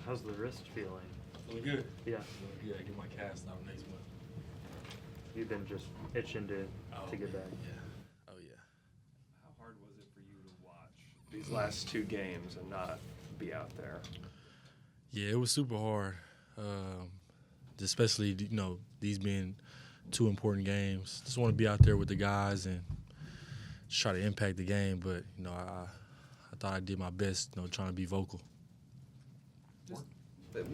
How's the wrist feeling? Feeling good. Yeah. Yeah, get my cast out next month. You've been just itching to get back. Yeah. Oh, yeah. How hard was it for you to watch these last two games and not be out there? Yeah, it was super hard, especially, these being two important games. Just want to be out there with the guys and just try to impact the game. But, I thought I did my best, trying to be vocal.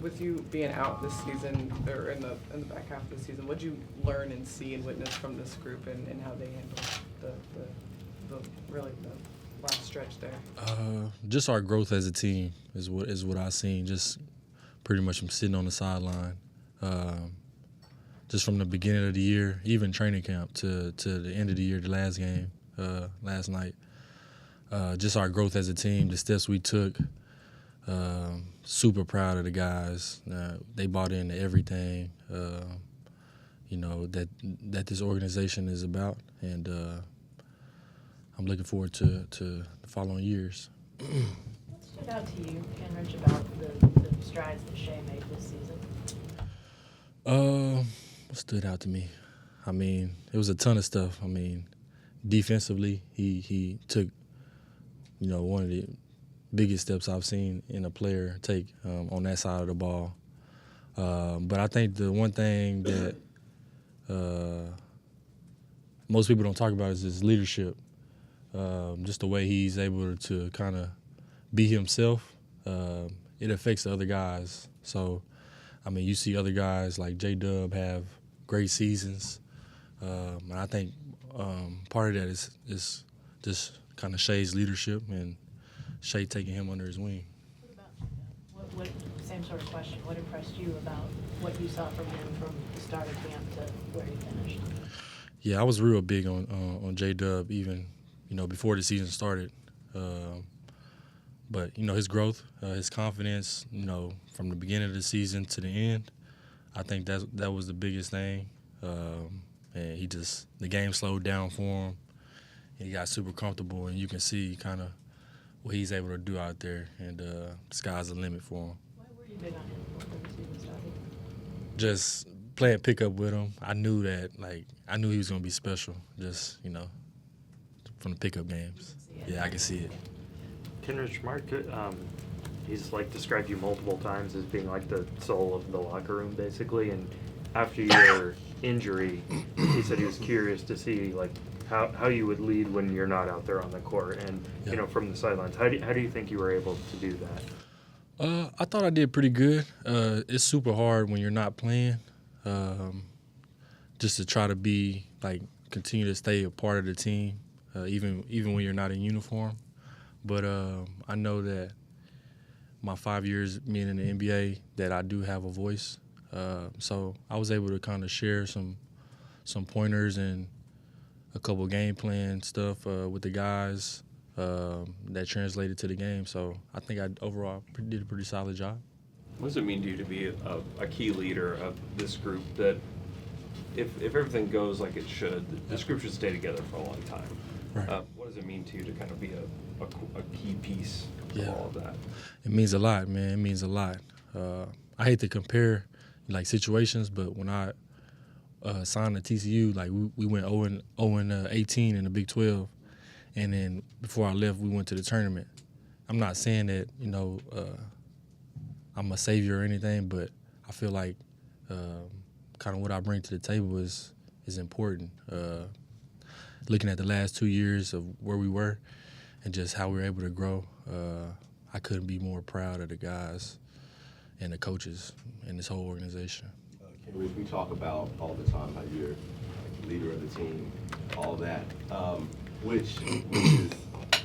With you being out this season, or in the back half of the season, what did you learn and see and witness from this group and how they handled the last stretch there? Just our growth as a team is what I've seen. Just pretty much from sitting on the sideline, just from the beginning of the year, even training camp to the end of the year, the last game last night. Just our growth as a team, the steps we took. Super proud of the guys. They bought into everything, that this organization is about, and I'm looking forward to the following years. What stood out to you, Kenrich, about the strides that Shea made this season? What stood out to me? It was a ton of stuff. Defensively, he took, one of the biggest steps I've seen in a player take on that side of the ball. But I think the one thing that most people don't talk about is his leadership. Just the way he's able to kind of be himself, it affects the other guys. So, you see other guys like J-Dub have great seasons. And I think part of that is just kind of Shea's leadership and Shea taking him under his wing. What about what same sort of question. What impressed you about what you saw from him from the start of camp to where he finished? Yeah, I was real big on J-Dub even, before the season started. But, his growth, his confidence, from the beginning of the season to the end, I think that was the biggest thing. And the game slowed down for him. And he got super comfortable, and you can see kind of what he's able to do out there, and the sky's the limit for him. Why were you big on him before the season started? Just playing pickup with him, I knew he was going to be special, just, from the pickup games. Yeah, I can see it. Kenrich, Mark, he's described you multiple times as being like the soul of the locker room, basically. And after your injury, he said he was curious to see how you would lead when you're not out there on the court, and from the sidelines. How do you think you were able to do that? I thought I did pretty good. It's super hard when you're not playing, just to try to be continue to stay a part of the team, even when you're not in uniform. But I know that my 5 years being in the NBA, that I do have a voice. So I was able to kind of share some pointers and a couple game plan stuff with the guys that translated to the game. So I think I overall did a pretty solid job. What does it mean to you to be a key leader of this group that if everything goes like it should, this group should stay together for a long time? Right. What does it mean to you to kind of be a key piece of all of that? It means a lot, man. It means a lot. I hate to compare situations, but when I signed to TCU, we went 0-18 in the Big 12, and then before I left, we went to the tournament. I'm not saying that I'm a savior or anything, but I feel like kind of what I bring to the table is important. Looking at the last 2 years of where we were and just how we were able to grow, I couldn't be more proud of the guys and the coaches and this whole organization. Kenrich, we talk about all the time how you're the leader of the team, all that, which is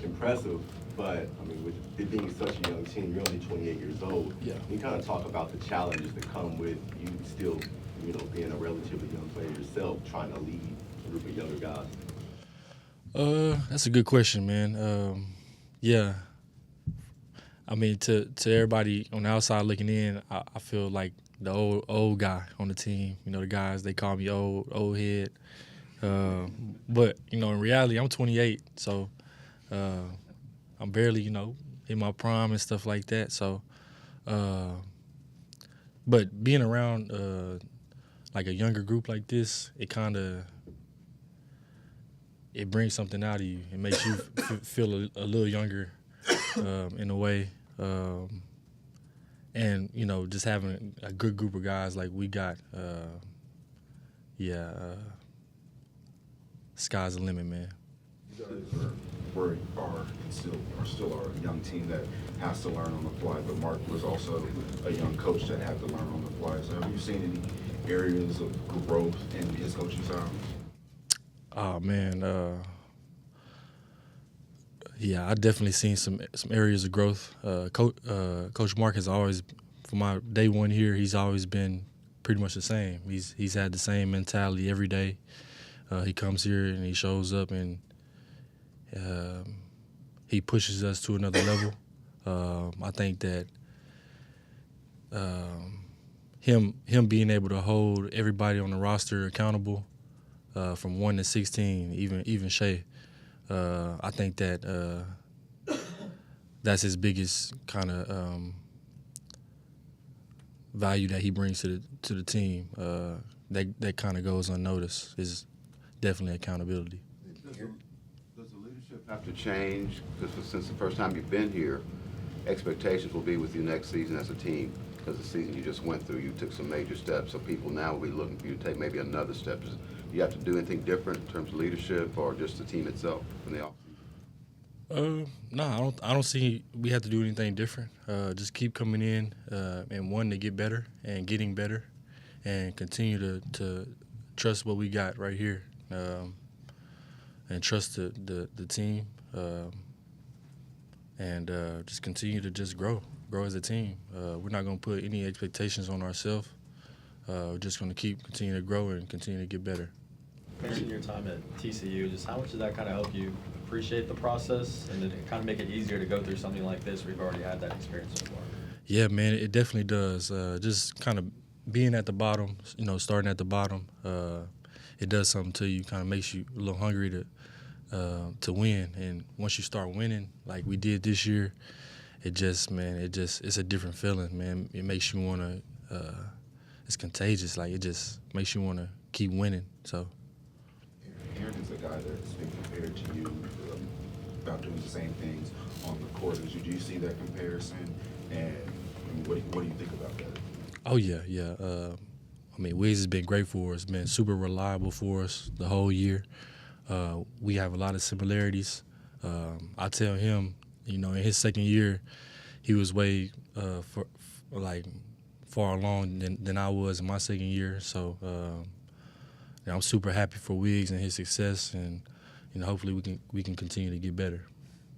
impressive. But with it being such a young team, you're only 28 years old. Yeah. You kind of talk about the challenges that come with you still, being a relatively young player yourself, trying to lead a group of younger guys. That's a good question, man. Yeah. To everybody on the outside looking in, I feel like the old guy on the team. The guys, they call me old head. But, in reality, I'm 28, so I'm barely, in my prime and stuff like that. So but being around like a younger group like this, it brings something out of you. It makes you feel a little younger in a way. And, you know, just having a good group of guys like we got, sky's the limit, man. You guys are still a young team that has to learn on the fly, but Mark was also a young coach that had to learn on the fly. So have you seen any areas of growth in his coaching style? Oh, man. I definitely seen some areas of growth. Coach Mark has always, from my day one here, he's always been pretty much the same. He's had the same mentality every day. He comes here and he shows up and he pushes us to another level. I think that him being able to hold everybody on the roster accountable from 1 to 16, even Shea, I think that that's his biggest kind of value that he brings to the team. That kind of goes unnoticed. Is definitely accountability. Does the leadership have to change? Because since the first time you've been here, expectations will be with you next season as a team. Because the season you just went through, you took some major steps. So people now will be looking for you to take maybe another step. Do you have to do anything different in terms of leadership or just the team itself in the offseason? No, I don't see we have to do anything different. Just keep coming in and wanting to get better and getting better, and continue to trust what we got right here, and trust the team, and just continue to just grow as a team. We're not going to put any expectations on ourselves. We're just going to continue to grow and continue to get better. In your time at TCU, just how much did that kind of help you appreciate the process, and did it kind of make it easier to go through something like this where you've already had that experience so far? Yeah, man, it definitely does. Just kind of being at the bottom, starting at the bottom, it does something to you. Kind of makes you a little hungry to win. And once you start winning, like we did this year, it's a different feeling, man. It makes you want to. It's contagious. Like it just makes you want to keep winning. So. Aaron is a guy that's been compared to you about doing the same things on the court as you. Do you see that comparison? And what do you think about that? Oh, yeah. Wiz has been great for us, been super reliable for us the whole year. We have a lot of similarities. I tell him, in his second year, he was way far along than I was in my second year. So I'm super happy for Wiggs and his success, and hopefully we can continue to get better.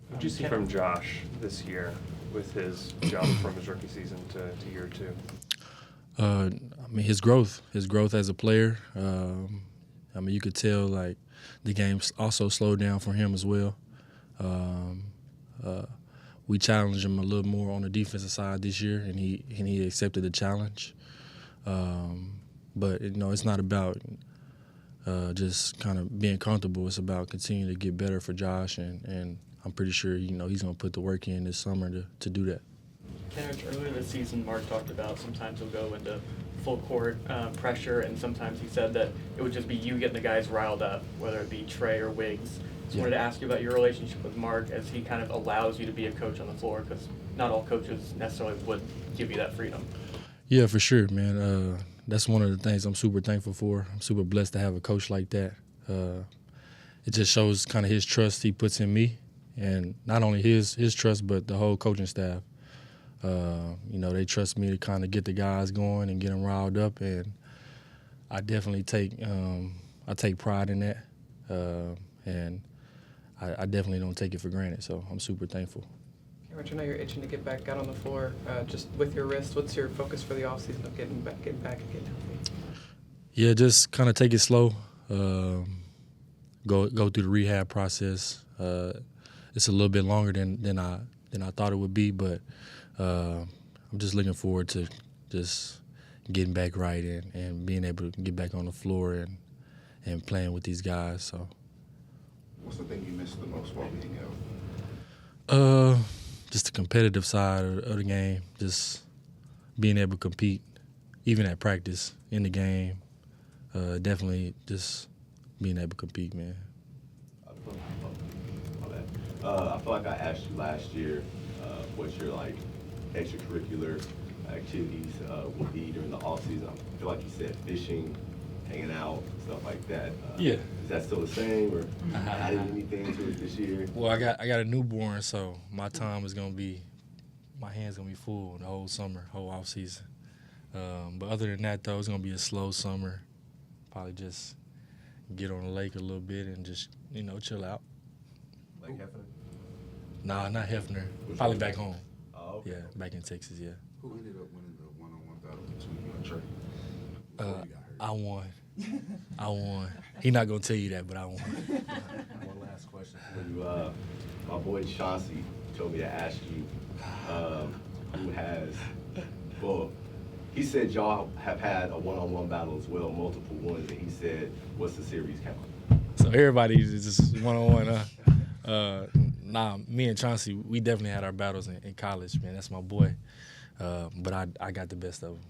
What did you see from Josh this year with his jump from his rookie season to year 2? His growth as a player. You could tell like the game also slowed down for him as well. We challenged him a little more on the defensive side this year, and he accepted the challenge. But it's not about just kind of being comfortable. It's about continuing to get better for Josh, and I'm pretty sure he's going to put the work in this summer to do that. Kenrich, earlier this season, Mark talked about sometimes he'll go into full court pressure, and sometimes he said that it would just be you getting the guys riled up, whether it be Trey or Wiggs. Just wanted to ask you about your relationship with Mark as he kind of allows you to be a coach on the floor, because not all coaches necessarily would give you that freedom. Yeah, for sure, man. That's one of the things I'm super thankful for. I'm super blessed to have a coach like that. It just shows kind of his trust he puts in me, and not only his trust, but the whole coaching staff. They trust me to kind of get the guys going and get them riled up, and I definitely take pride in that, and I definitely don't take it for granted. So I'm super thankful. Kenrich, I know you're itching to get back out on the floor. Just with your wrist, what's your focus for the offseason of getting back and getting healthy? Yeah, just kind of take it slow. Go through the rehab process. It's a little bit longer than I thought it would be, but I'm just looking forward to just getting back right and being able to get back on the floor and playing with these guys. So. What's the thing you miss the most while being out? Just the competitive side of the game, just being able to compete even at practice, in the game, definitely just being able to compete, man. I feel like I asked you last year what your like extracurricular activities would be during the off season. I feel like you said fishing, hanging out, stuff like that. Yeah. Is that still the same, or added anything to it this year? Well, I got a newborn, so my time is gonna be, my hands gonna be full the whole summer, whole off season. But other than that, though, it's gonna be a slow summer. Probably just get on the lake a little bit and just chill out. Like Hefner? Nah, not Hefner. Probably back home. Oh, okay. Yeah, back in Texas. Yeah. Who ended up winning the one-on-one battle between you and Trey? Before you got hurt? I won. I won. He not gonna tell you that, but I won. One last question for you. My boy Chauncey told me to ask you who has, well, he said y'all have had a one-on-one battle as well, multiple ones, and he said, what's the series count? So everybody is just one-on-one. Nah, me and Chauncey, we definitely had our battles in college, man. That's my boy. But I got the best of him.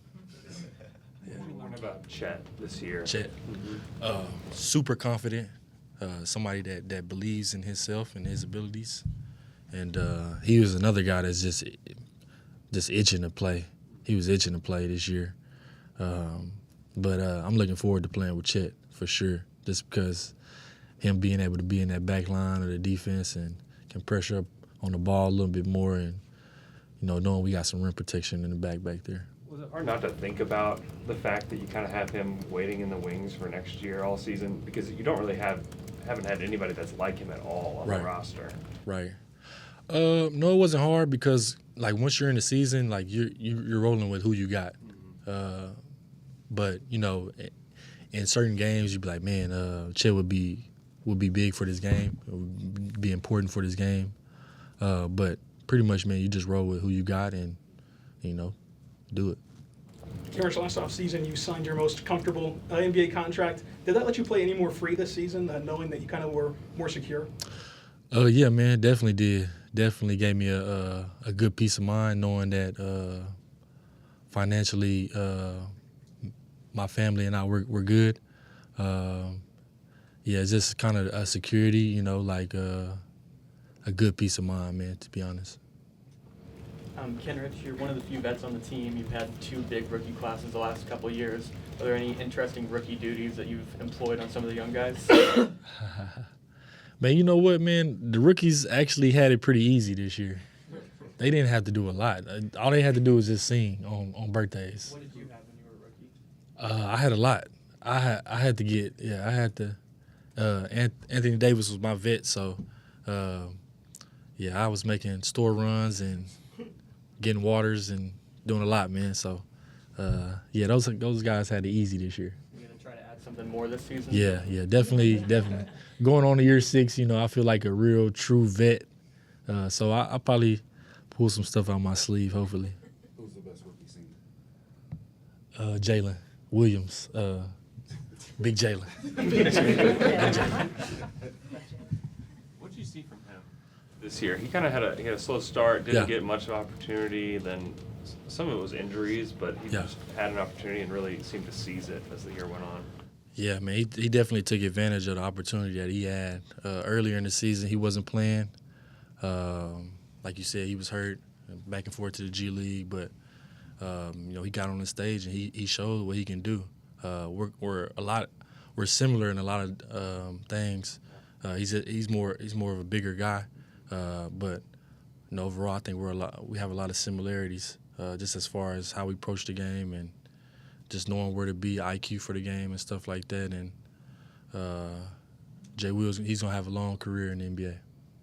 What did you learn about Chet this year? Chet, super confident, somebody that believes in himself and his abilities. And he was another guy that's just itching to play. He was itching to play this year. But I'm looking forward to playing with Chet for sure, just because him being able to be in that back line of the defense and can pressure up on the ball a little bit more, and knowing we got some rim protection in the back there. Was it hard not to think about the fact that you kind of have him waiting in the wings for next year all season, because you don't really haven't had anybody that's like him at all on the roster? Right. No, it wasn't hard because like once you're in the season, like you're rolling with who you got. But in certain games, you'd be like, man, Chet would be big for this game. It would be important for this game. But pretty much, man, you just roll with who you got and do it. Kenrich, last offseason, you signed your most comfortable NBA contract. Did that let you play any more free this season, knowing that you kind of were more secure? Yeah, man, definitely did. Definitely gave me a good peace of mind knowing that financially my family and I were good. Yeah, it's just kind of a security, like a good peace of mind, man, to be honest. Kenrich, you're one of the few vets on the team. You've had 2 big rookie classes the last couple of years. Are there any interesting rookie duties that you've employed on some of the young guys? Man, you know what, man? The rookies actually had it pretty easy this year. They didn't have to do a lot. All they had to do was just sing on birthdays. What did you have when you were a rookie? I had a lot. I had to. Anthony Davis was my vet, so I was making store runs and getting waters and doing a lot, man. So those guys had it easy this year. You're gonna try to add something more this season? Yeah, definitely. Going on to year 6, I feel like a real true vet. So I'll probably pull some stuff out my sleeve, hopefully. Who's the best rookie senior? Jalen Williams, Big Jalen. What did you see from him this year? He kind of had a slow start, didn't get much of opportunity. Then some of it was injuries, but he just had an opportunity and really seemed to seize it as the year went on. Yeah, man, he definitely took advantage of the opportunity that he had. Earlier in the season, he wasn't playing. Like you said, he was hurt, back and forth to the G League, but he got on the stage and he showed what he can do. We're similar in a lot of things. He's more of a bigger guy, but overall, I think we have a lot of similarities, just as far as how we approach the game and just knowing where to be, IQ for the game and stuff like that. And Jay Wills, he's gonna have a long career in the NBA.